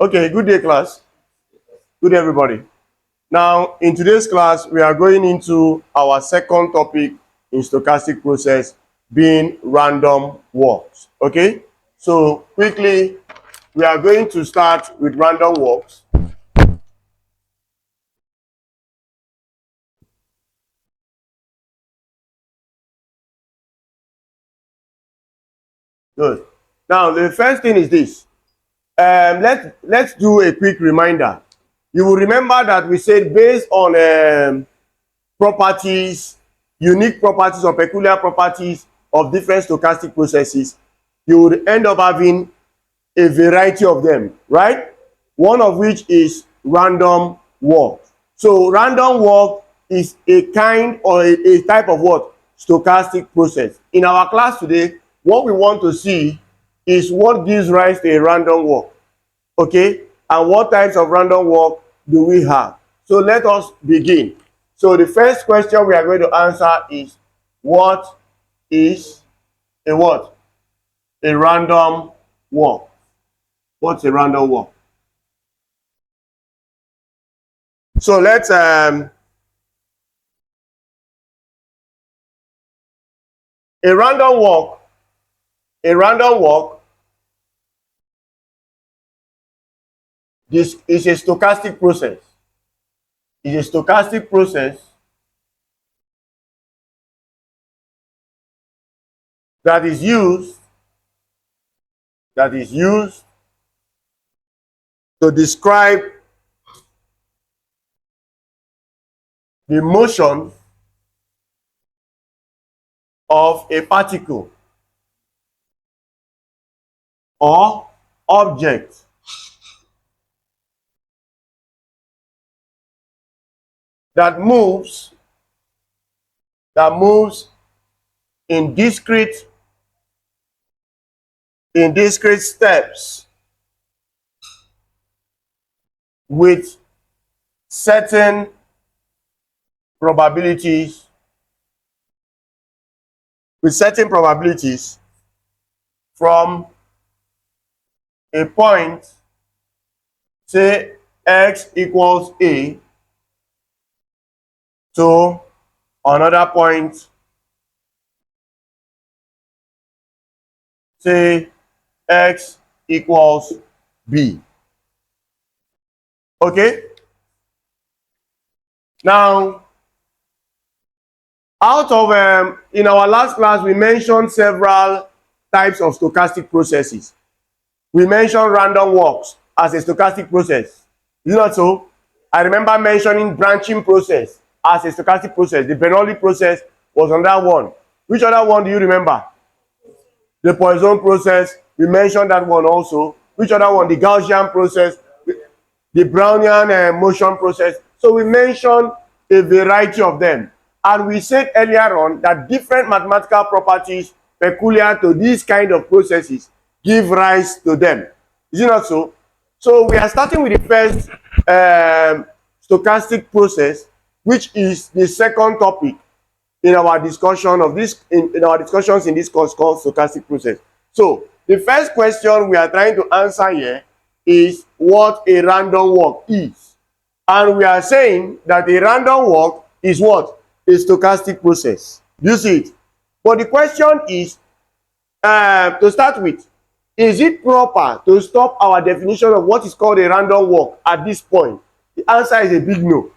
Okay, good day, class. Good day, everybody. Now, in today's class, we are going into our second topic in stochastic process, being random walks. Okay, so quickly, we are going to start with random walks. Good. Now, the first thing is this. Let's do a quick reminder. You will remember that we said based on properties, unique properties or peculiar properties of different stochastic processes, you would end up having a variety of them, right? One of which is random walk. So random walk is a kind or a type of what? Stochastic process. In our class today, what we want to see is what gives rise to a random walk. Okay? And what types of random walk do we have? So let us begin. So the first question we are going to answer is, what is a what? A random walk. What's a random walk? So let's a random walk this is a stochastic process. It's a stochastic process that is used to describe the motion of a particle or object that moves in discrete steps with certain probabilities from a point, say x equals a, to another point, say x equals b. Okay? Now, out of in our last class, we mentioned several types of stochastic processes. We mentioned random walks as a stochastic process. Is it not so? I remember mentioning branching process as a stochastic process. The Bernoulli process was on that one. Which other one do you remember? The Poisson process. We mentioned that one also. Which other one? The Gaussian process, the Brownian motion process. So we mentioned a variety of them. And we said earlier on that different mathematical properties peculiar to these kind of processes give rise to them. Is it not so? So we are starting with the first stochastic process, which is the second topic in our discussion of this in our discussions in this course called stochastic process. So the first question we are trying to answer here is what a random walk is. And we are saying that a random walk is what? A stochastic process. You see it? But the question is, to start with, is it proper to stop our definition of what is called a random walk at this point? The answer is a big no.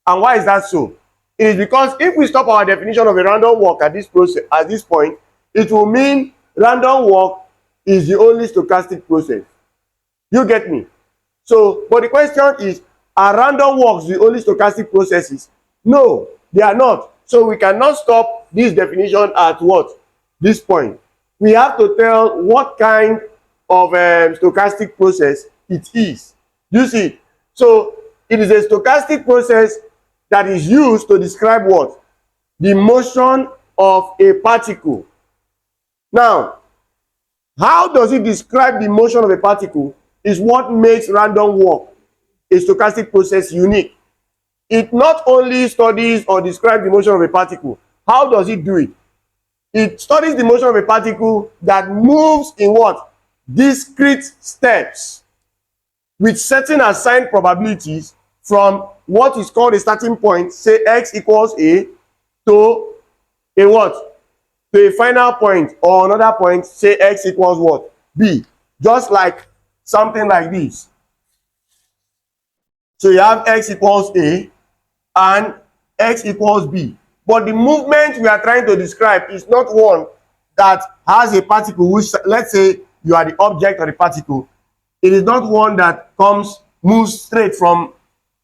And why is that so? It is because if we stop our definition of a random walk at this point, it will mean random walk is the only stochastic process. You get me? So, but the question is, are random walks the only stochastic processes? No, they are not. So we cannot stop this definition at what? This point. We have to tell what kind of stochastic process it is. You see? So it is a stochastic process that is used to describe what? The motion of a particle. Now, how does it describe the motion of a particle is what makes random walk a stochastic process unique. It not only studies or describes the motion of a particle. How does it do it? It studies the motion of a particle that moves in what? Discrete steps. with certain assigned probabilities from what is called a starting point, say x equals a, to a what? To a final point or another point, say x equals what? B. Just like something like this. So you have x equals a and x equals b. But the movement we are trying to describe is not one that has a particle which, let's say you are the object of the particle. It is not one that moves straight from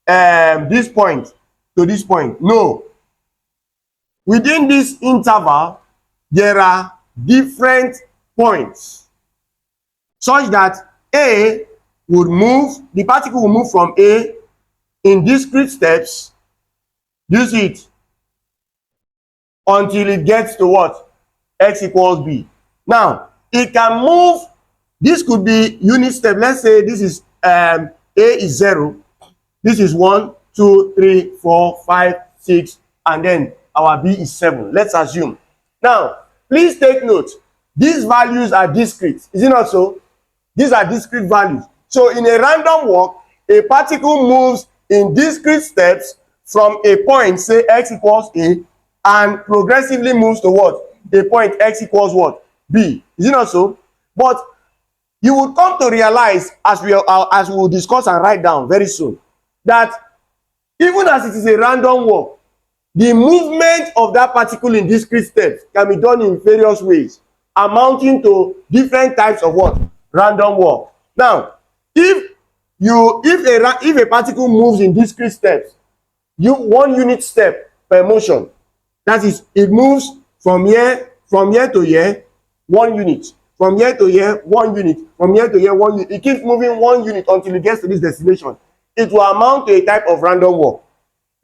this point to this point. No. Within this interval, there are different points such that A would move, the particle will move from A in discrete steps, you see it, until it gets to what? X equals B. Now, it can move, this could be unit step. Let's say this is A is 0, this is 1, 2, 3, 4, 5, 6, and then our B is 7. Let's assume. Now, please take note, these values are discrete. Is it not so? These are discrete values. So in a random walk, a particle moves in discrete steps from a point, say x equals A, and progressively moves to what? A point x equals what? B. Is it not so? But you would come to realize, as we will discuss and write down very soon, that even as it is a random walk, the movement of that particle in discrete steps can be done in various ways, amounting to different types of what? Random walk. Now, if a particle moves in discrete steps, one unit step per motion, that is, it moves from here to here, 1 unit. From here to here, 1 unit. From here to here, 1 unit. It keeps moving 1 unit until it gets to this destination. It will amount to a type of random walk.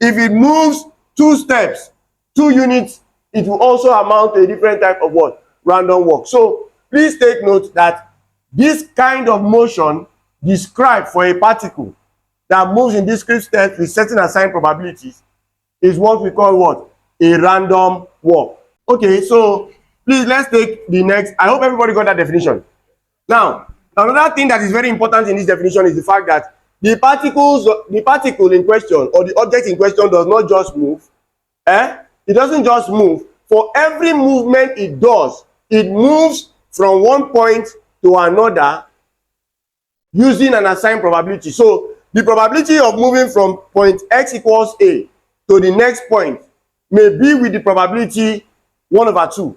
If it moves 2 steps, 2 units, it will also amount to a different type of what? Random walk. So please take note that this kind of motion described for a particle that moves in discrete steps with certain assigned probabilities is what we call what? A random walk. Okay, so please let's take the next. I hope everybody got that definition. Now, another thing that is very important in this definition is the fact that the particle in question or the object in question does not just move. It doesn't just move. For every movement it does, it moves from one point to another using an assigned probability. So the probability of moving from point x equals A to the next point may be with the probability 1/2.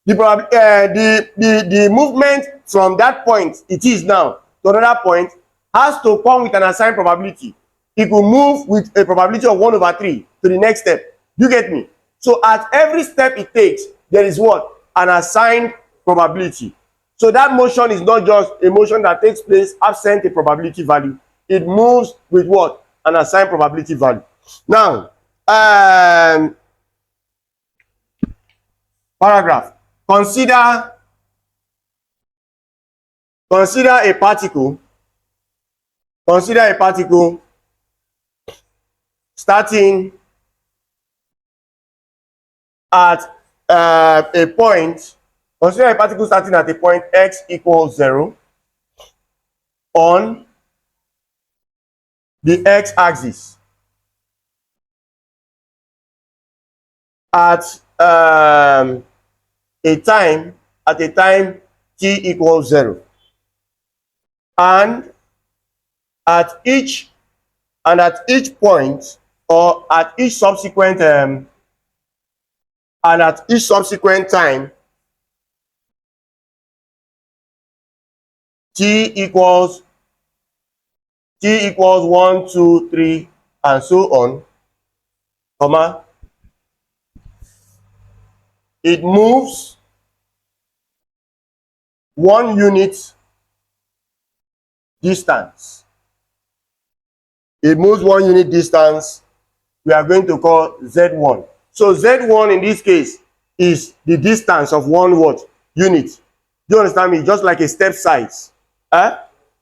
The movement from that point it is now to another point has to come with an assigned probability. It will move with a probability of 1/3 to the next step. You get me? So at every step it takes, there is what? An assigned probability. So that motion is not just a motion that takes place absent a probability value. It moves with what? An assigned probability value. Now, paragraph. Consider a particle. Consider a particle starting at a point. Consider a particle starting at a point x equals 0 on the x-axis at a time t equals 0, and at each point, or at each subsequent time t equals 1, 2, 3 and so on, comma, it moves 1 unit distance. It moves 1 unit distance. We are going to call Z1. So Z1 in this case is the distance of 1 what? Unit. Do you understand me? Just like a step size.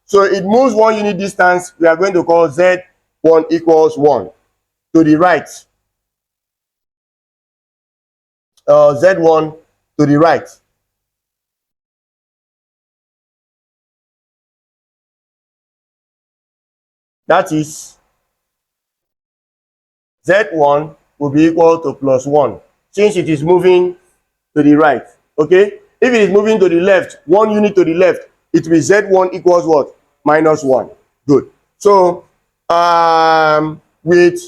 So it moves 1 unit distance. We are going to call Z1 equals 1 to the right. Z1 to the right. That is Z1 will be equal to plus 1 since it is moving to the right. Okay? If it is moving to the left, 1 unit to the left, it will be Z1 equals what? Minus 1. Good. So, with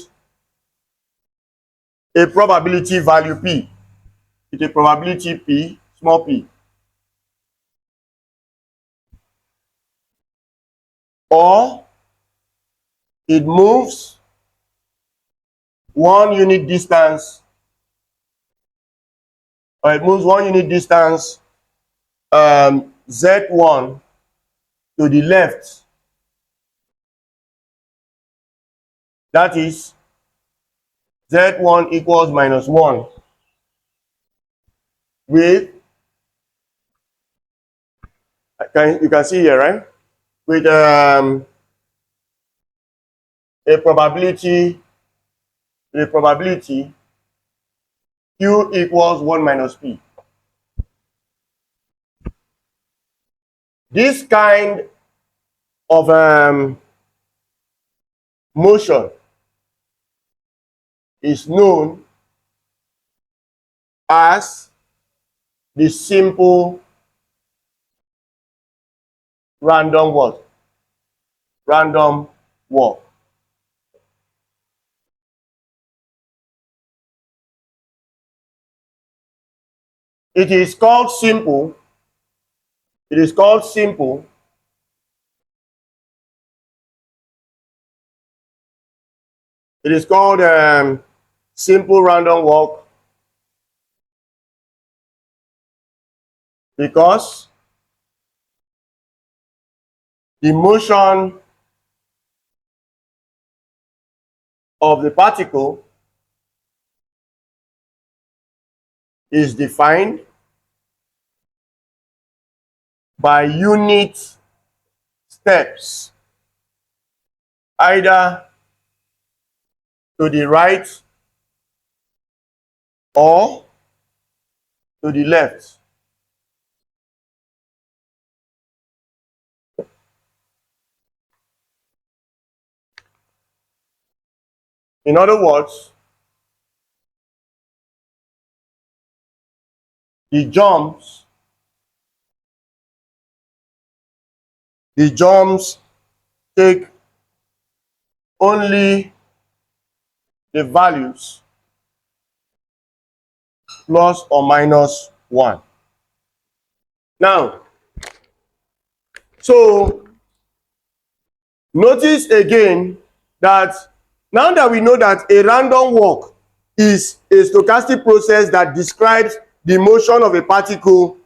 a probability value P, with a probability P, small p, or it moves 1 unit distance, or it moves 1 unit distance Z1 to the left, that is Z1 equals minus 1 with, you can see here, right? With a probability Q equals 1 minus P. This kind of motion is known as the simple random what? Random walk. It is called simple. It is called simple It is called simple random walk because the motion of the particle is defined by unit steps, either to the right or to the left. In other words, the jumps take only the values plus or minus 1. Now, so notice again that now that we know that a random walk is a stochastic process that describes the motion of a particle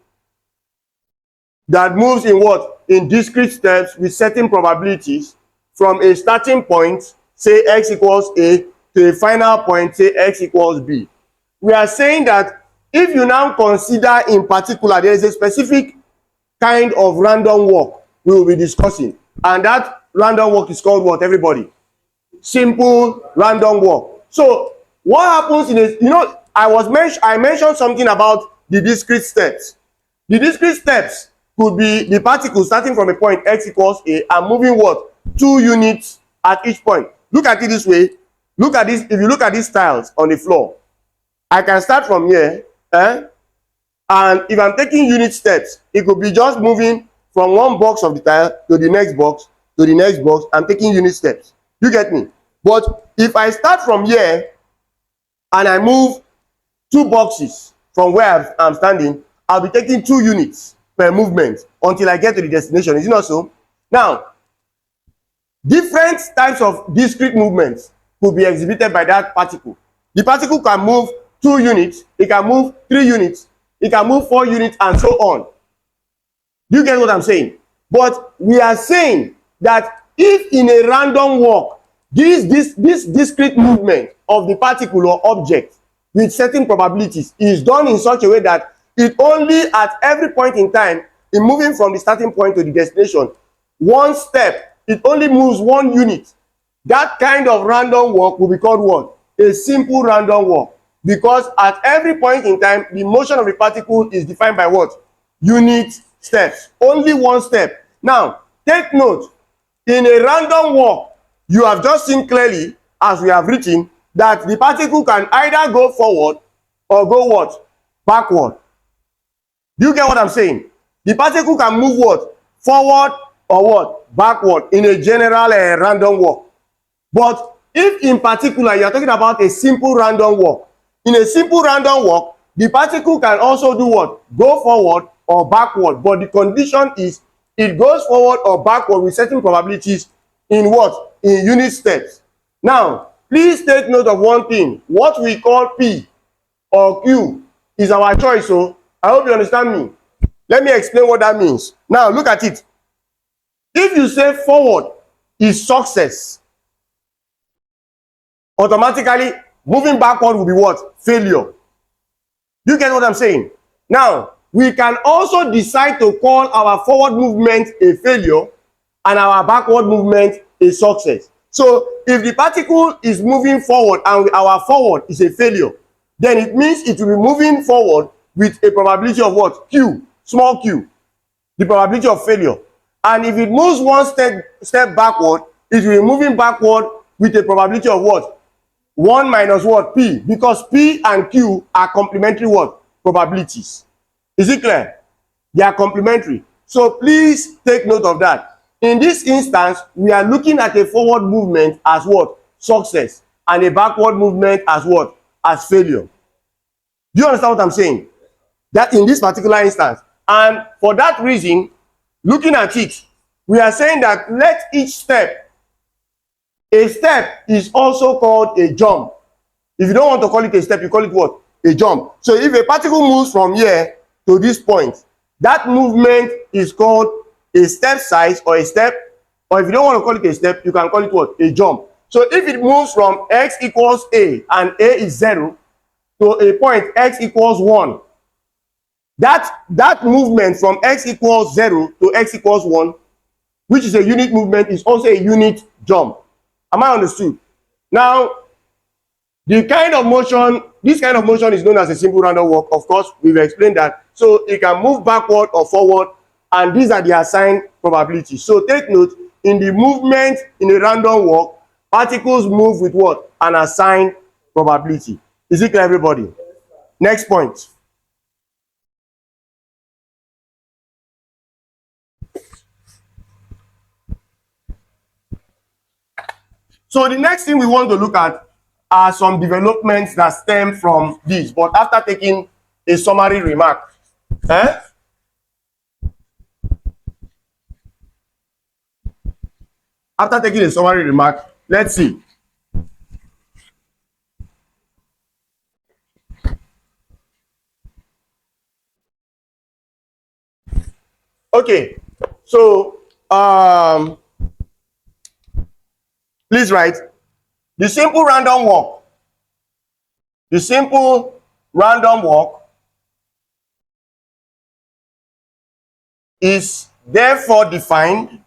that moves in what? In discrete steps with certain probabilities from a starting point, say x equals a, to a final point, say x equals b. We are saying that if you now consider in particular, there is a specific kind of random walk we will be discussing, and that random walk is called what, everybody? Simple random walk. So what happens in a, I mentioned something about the discrete steps. The discrete steps could be the particle starting from a point x equals a and moving what? 2 units at each point. Look at it this way. Look at this. If you look at these tiles on the floor, I can start from here, and if I'm taking unit steps, it could be just moving from one box of the tile to the next box, to the next box. I'm taking unit steps. You get me? But if I start from here and I move 2 boxes from where I'm standing, I'll be taking 2 units per movement until I get to the destination. Is it not so? Now, different types of discrete movements could be exhibited by that particle. The particle can move 2 units, it can move 3 units, it can move 4 units, and so on. You get what I'm saying? But we are saying that if in a random walk, this discrete movement of the particle or object with certain probabilities is done in such a way that it only at every point in time, in moving from the starting point to the destination, one step, it only moves 1 unit. That kind of random walk will be called what? A simple random walk. Because at every point in time, the motion of the particle is defined by what? Unit steps. Only 1 step. Now, take note, in a random walk, you have just seen clearly, as we have written, that the particle can either go forward or go what? Backward. Do you get what I'm saying? The particle can move what? Forward or what? Backward in a general random walk. But if in particular you are talking about a simple random walk, in a simple random walk, the particle can also do what? Go forward or backward. But the condition is it goes forward or backward with certain probabilities in what? In unit steps. Now, please take note of one thing. What we call P or Q is our choice. So I hope you understand me. Let me explain what that means. Now, look at it. If you say forward is success, automatically moving backward will be what? Failure. You get what I'm saying? Now, we can also decide to call our forward movement a failure and our backward movement a success. So, if the particle is moving forward and our forward is a failure, then it means it will be moving forward with a probability of what? Q, small q, the probability of failure. And if it moves one step backward, it will be moving backward with a probability of what? 1 minus what? P, because P and Q are complementary what? Probabilities. Is it clear? They are complementary. So please take note of that. In this instance, we are looking at a forward movement as what? Success. And a backward movement as what? As failure. Do you understand what I'm saying? That in this particular instance. And for that reason, looking at it, we are saying that let each step, a step is also called a jump. If you don't want to call it a step, you call it what? A jump. So if a particle moves from here to this point, that movement is called a step size or a step. Or if you don't want to call it a step, you can call it what? A jump. So if it moves from x equals a and a is 0 to a point x equals 1, that movement from x equals 0 to x equals 1, which is a unit movement, is also a unit jump. Am I understood? Now, this kind of motion is known as a simple random walk. Of course, we've explained that. So it can move backward or forward, and these are the assigned probabilities. So take note, in the movement in a random walk, particles move with what? An assigned probability. Is it clear, everybody? Next point. So the next thing we want to look at are some developments that stem from this, but after taking a summary remark. After taking a summary remark, let's see. Okay, so please write the simple random walk. The simple random walk is therefore defined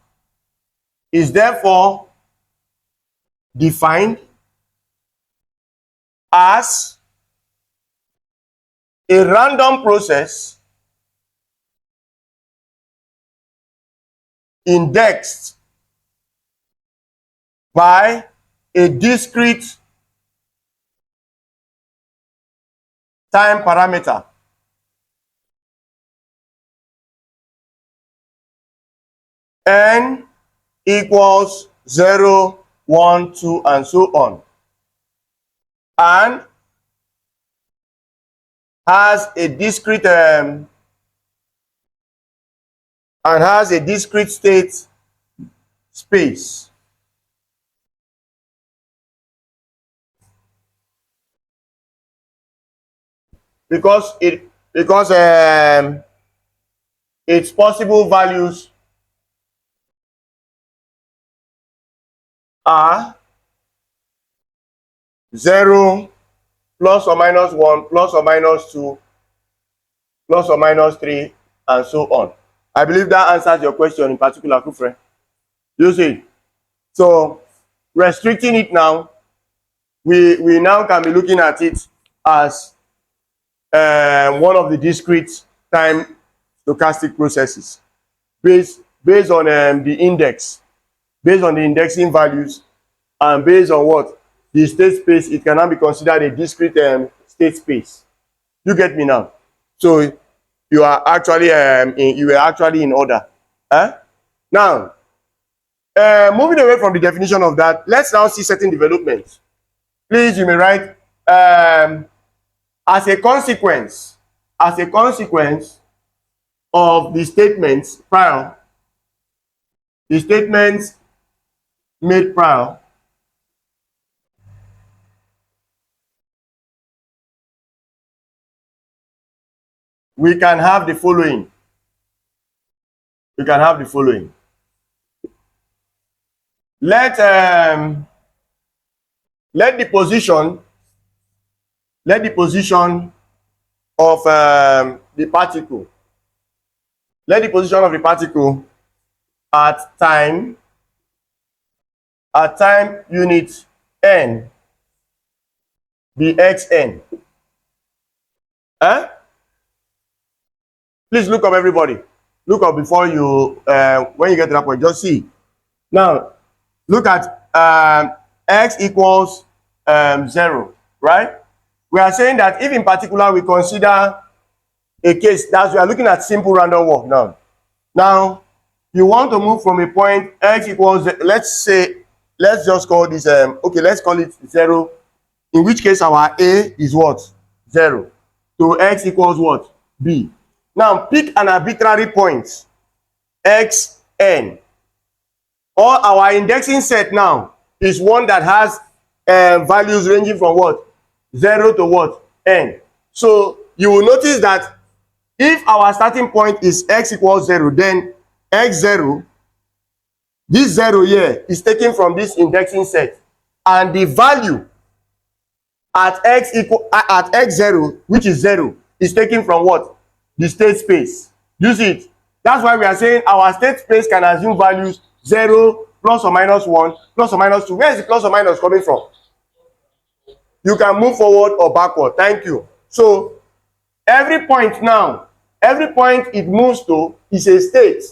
as a random process indexed by a discrete time parameter n equals 0, 1, 2, and so on, and has a discrete state space. Because its possible values are 0, plus or minus 1, plus or minus 2, plus or minus 3, and so on. I believe that answers your question in particular, Kufre. You see? So, restricting it now, we now can be looking at it as one of the discrete time stochastic processes based on the index, based on the indexing values and based on what? The state space, it cannot be considered a discrete state space. You get me now? So you are actually you were actually in order. Now, moving away from the definition of that, let's now see certain developments. Please, you may write as a consequence of the statements prior, the statements made prior, we can have the following. Let the position of the particle, at time unit n be xn. Please look up, everybody. Look up before you when you get to that point. Just see. Now look at x equals 0, right? We are saying that if in particular we consider a case that we are looking at simple random walk now. Now you want to move from a point x equals, let's just call this okay, let's call it 0, in which case our a is what? 0, to x equals what? B. Now pick an arbitrary point xn. Or our indexing set now is one that has values ranging from what? 0 to what? N. So you will notice that if our starting point is x equals 0, then x0, this 0 here is taken from this indexing set, and the value at x0, which is 0, is taken from what? The state space. You see it? That's why we are saying our state space can assume values 0, plus or minus 1, plus or minus 2. Where is the plus or minus coming from? You can move forward or backward. Thank you. So every point it moves to is a state.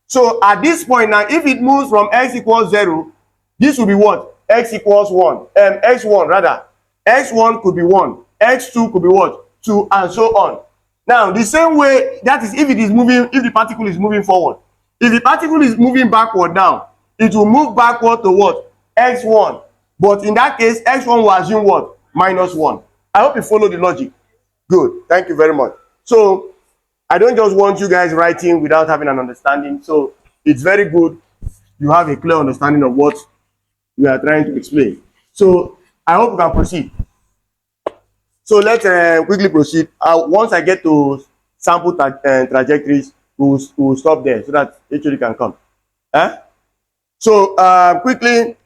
So at this point now, if it moves from x equals 0, this will be what? X equals 1. X1 rather. X1 could be 1. X2 could be what? 2, and so on. Now the same way, that is if the particle is moving forward. If the particle is moving backward now, it will move backward to what? X1. But in that case, X1 will assume what? Minus 1. I hope you follow the logic. Good. Thank you very much. So I don't just want you guys writing without having an understanding. So it's very good you have a clear understanding of what we are trying to explain. So I hope we can proceed. So let's quickly proceed. Once I get to sample trajectories, we'll stop there so that HOD can come. So quickly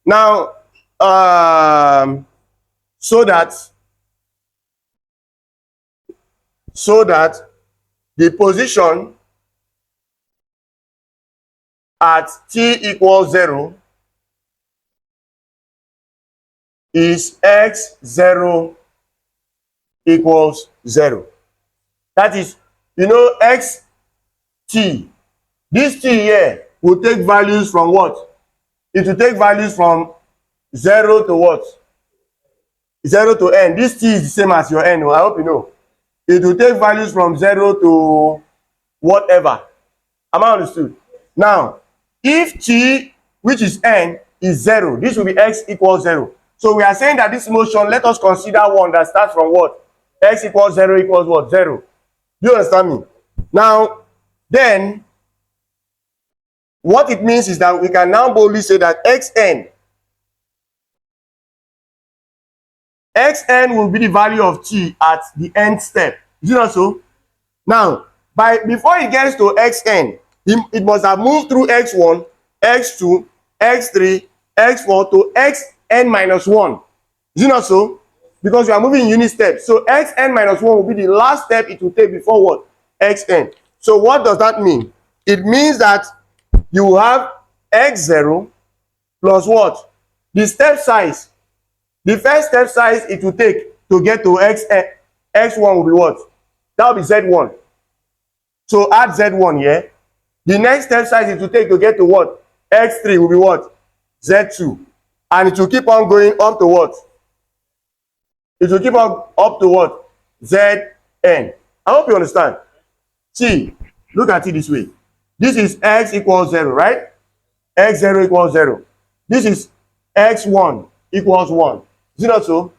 now, so that the position at t equals 0 is x0 equals 0. That is, xt, this t here will take values from what? It will take values from 0 to what? 0 to n. This t is the same as your n. I hope you know. It will take values from 0 to whatever. Am I understood? Now, if t, which is n, is 0, this will be x equals 0. So we are saying that this motion, let us consider one that starts from what? X equals 0 equals what? 0. Do you understand me? Now, then, what it means is that we can now boldly say that xn will be the value of t at the nth step. Is it not so? Now, before it gets to xn, it must have moved through x1, x2, x3, x4 to xn minus 1. Is it not so? Because we are moving in unit steps. So xn minus 1 will be the last step it will take before what? Xn. So what does that mean? It means that you will have x0 plus what? The step size. The first step size it will take to get to x1 will be what? That will be z1. So add z1 here. The next step size it will take to get to what? X3 will be what? Z2. And it will keep on going up to what? It will keep on up to what? Zn. I hope you understand. See, look at it this way. This is x equals 0, right? X0 equals 0. This is x1 equals 1. Is it not so?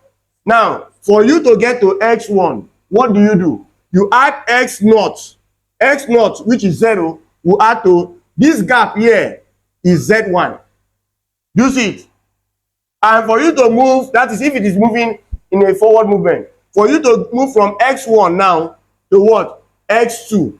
Now, for you to get to x1, what do? You add x naught. X naught, which is 0, will add to this gap here is z1. You see it? And for you to move, that is if it is moving in a forward movement, for you to move from x1 now to what? X2.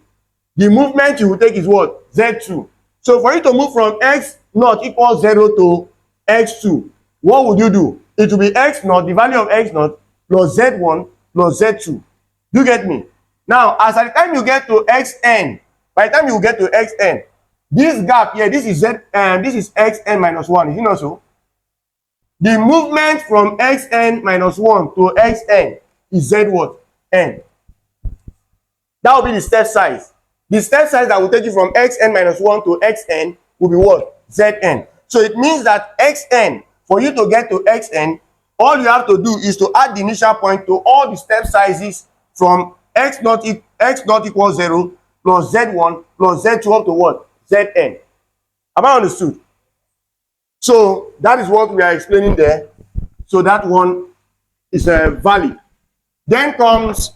The movement you will take is what? Z2. So for you to move from x naught equals 0 to x2, what would you do? It will be x naught, the value of x naught, plus z1 plus z2. You get me? Now, as at the time you get to xn, by the time you get to xn, this gap here, this is this is xn minus 1. Is it not so? The movement from xn minus 1 to xn is z what? N. That will be the step size. The step size that will take you from xn minus 1 to xn will be what? Zn. So it means that xn, for you to get to xn, all you have to do is to add the initial point to all the step sizes from x naught equals 0 plus z1 plus z2 up to what? Zn. Am I understood? So that is what we are explaining there. So that one is valid. Then comes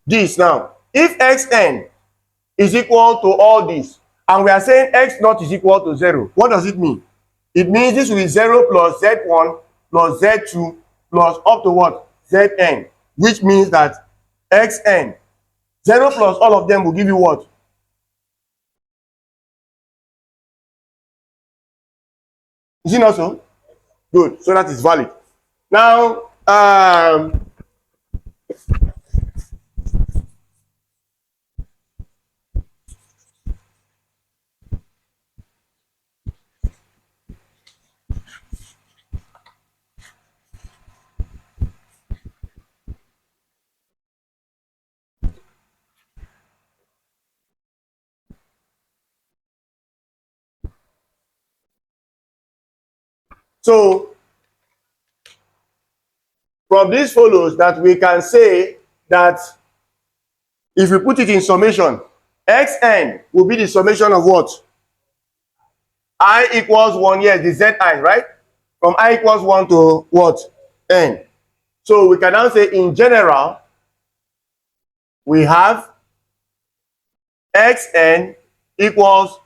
this now. If xn is equal to all this, and we are saying x naught is equal to 0, what does it mean? It means this will be 0 plus z1 plus z2 plus up to what? Zn, which means that xn, 0 plus all of them will give you what? Is it not so? Good. So that is valid. Now, so from this follows that we can say that if we put it in summation, xn will be the summation of what? I equals 1, yes, the zi, right? From I equals 1 to what? N. So we can now say in general, we have xn equals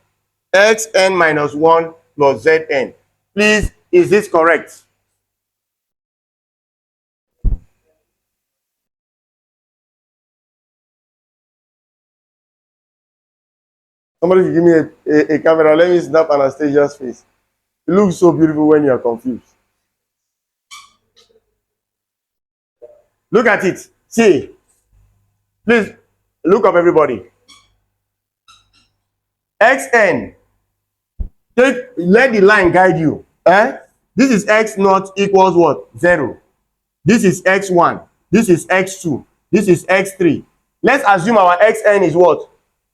xn minus 1 plus zn. Please, is this correct? Somebody give me a camera. Let me snap Anastasia's face. It looks so beautiful when you are confused. Look at it. See. Please, look up everybody. xn. Let the line guide you. This is x naught equals what? 0. This is x1. This is x2. This is x3. Let's assume our xn is what?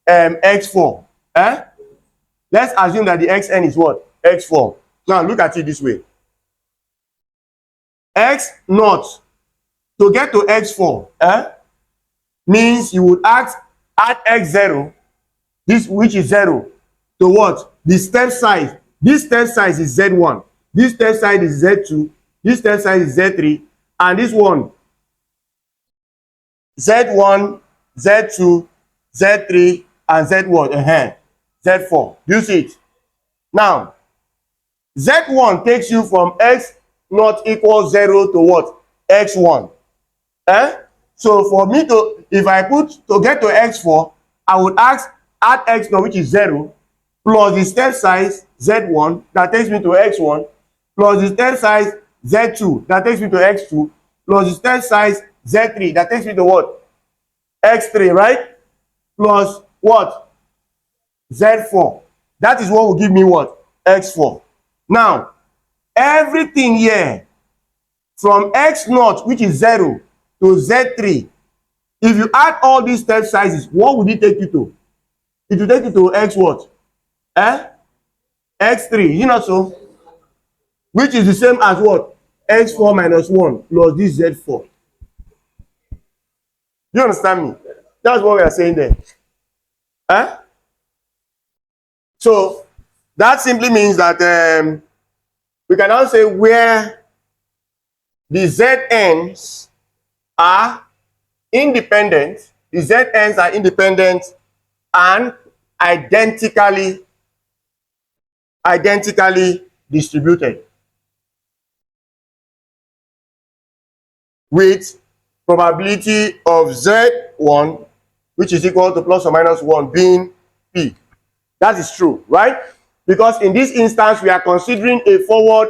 X4. Let's assume that the xn is what? X4. Now look at it this way. X naught to get to x4 means you would add x0, this which is 0, to what? The step size. This step size is z1. This step size is z2. This step size is z3. And this one, z1, z2, z3, and z what? Z4. Do you see it? Now, z1 takes you from x not equals 0 to what? X1. So for me to, if I put to get to x4, I would add x naught, which is 0, plus the step size z1 that takes me to x1, plus the step size z2 that takes me to x2, plus the step size z3 that takes me to what? X3, right? Plus what? Z4. That is what will give me what? X4. Now, everything here from x naught, which is 0, to z3, if you add all these step sizes, what would it take you to? It will take you to x what? x3, is it not so? Which is the same as what? X4 minus 1 plus this Z4. You understand me? That's what we are saying there. Huh? So that simply means that we can now say where the Zn's are independent, the Zn's are independent and identically distributed with probability of Z1, which is equal to plus or minus 1, being P. That is true, right? Because in this instance, we are considering a forward,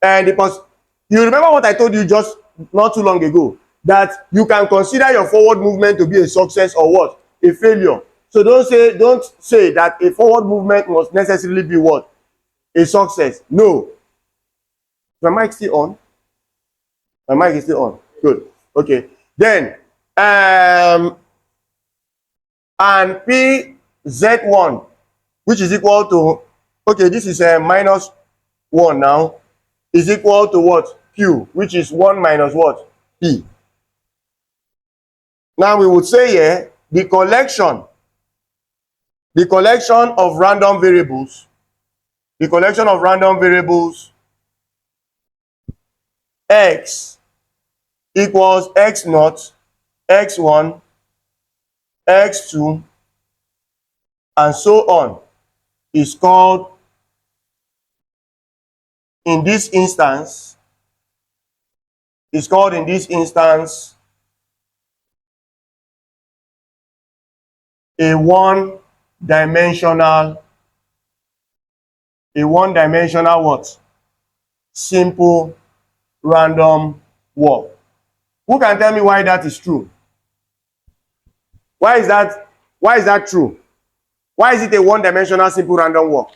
and you remember what I told you just not too long ago, that you can consider your forward movement to be a success or what? A failure. So don't say that a forward movement must necessarily be what? A success. No. My mic still on? My mic is still on. Good. Okay. Then and PZ1, which is equal to, okay, this is a minus 1 now, is equal to what? Q, which is 1 minus what? P. Now we would say here, the collection of random variables, x equals x naught, x1, x2, and so on, is called, in this instance, a one-dimensional what? Simple random walk. Who can tell me why that is true? Why is that true? Why is it a one-dimensional simple random walk?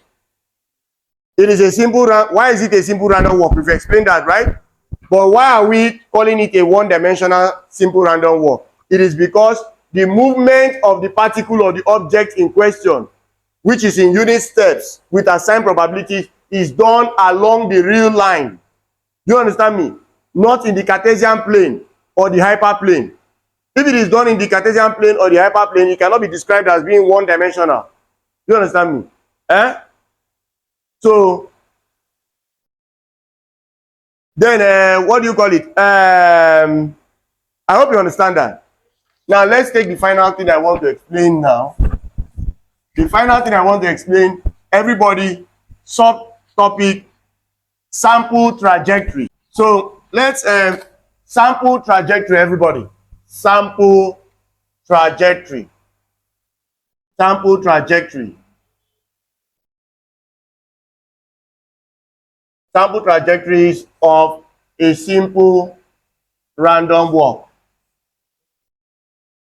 It is a simple why is it a simple random walk? We've explained that, right? But why are we calling it a one-dimensional simple random walk? It is because the movement of the particle or the object in question, which is in unit steps with assigned probability, is done along the real line. You understand me? Not in the Cartesian plane or the hyperplane. If it is done in the Cartesian plane or the hyperplane, it cannot be described as being one-dimensional. You understand me? So then what do you call it? I hope you understand that. Now let's take the final thing I want to explain now. The final thing I want to explain, everybody, subtopic, sample trajectory. So let's sample trajectory, everybody. Sample trajectory. Sample trajectory. Sample trajectories of a simple random walk.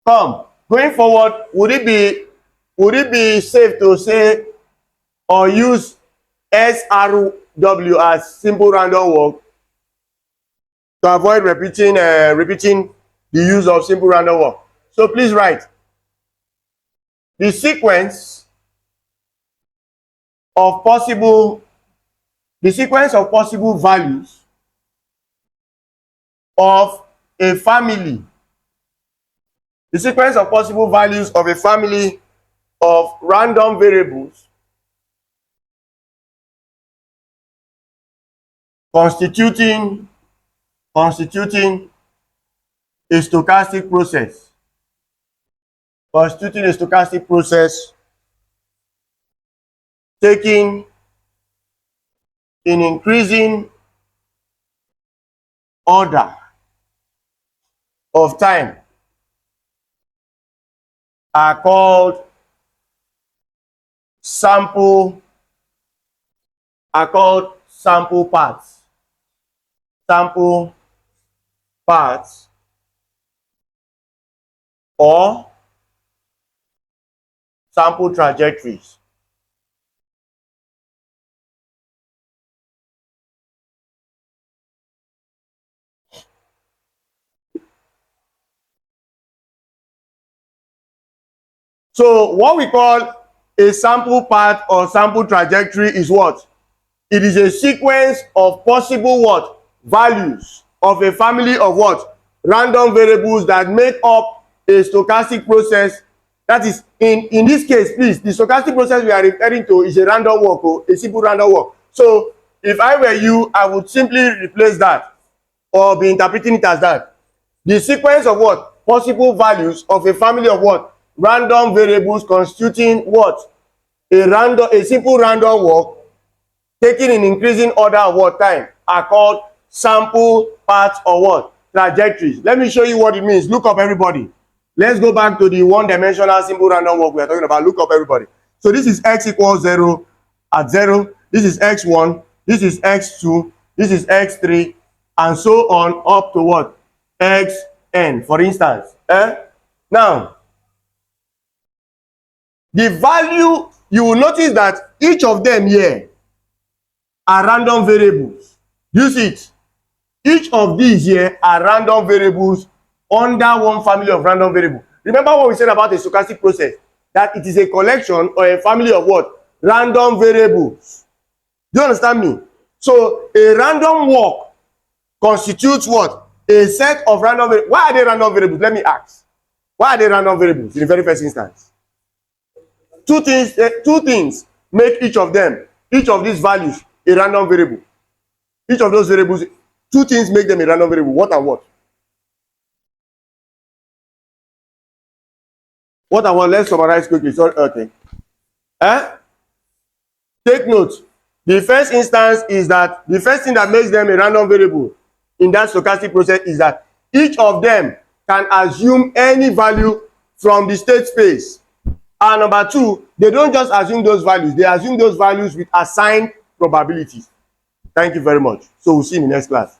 Come, going forward, would it be safe to say or use SRW as simple random walk to avoid repeating the use of simple random walk? So please write the sequence of possible values of a family. The sequence of possible values of a family of random variables constituting a stochastic process. Constituting a stochastic process taking in increasing order of time are called sample parts. Sample parts or sample trajectories. So what we call A sample path or sample trajectory is what? It is a sequence of possible what? Values of a family of what? Random variables that make up a stochastic process. That is, in this case, please, the stochastic process we are referring to is a random walk, or a simple random walk. So if I were you, I would simply replace that or be interpreting it as that. The sequence of what? Possible values of a family of what? Random variables constituting what? A simple random walk taken in increasing order of what? Time are called sample paths or what? Trajectories. Let me show you what it means. Look up, everybody. Let's go back to the one-dimensional simple random walk we are talking about. Look up, everybody. So this is x equals 0 at 0. This is x1. This is x2. This is x3, and so on up to what? Xn, for instance. Now, the value, you will notice that each of them here are random variables. You see it? Each of these here are random variables under one family of random variables. Remember what we said about a stochastic process? That it is a collection or a family of what? Random variables. Do you understand me? So a random walk constitutes what? A set of random variables. Why are they random variables? Let me ask. Why are they random variables in the very first instance? Two things make each of these values a random variable. Each of those variables, two things make them a random variable. What and what? What and what? Let's summarize quickly. Sorry, okay. Take note. The first instance is that the first thing that makes them a random variable in that stochastic process is that each of them can assume any value from the state space. And number two, they don't just assume those values, they assume those values with assigned probabilities. Thank you very much. So we'll see you in the next class.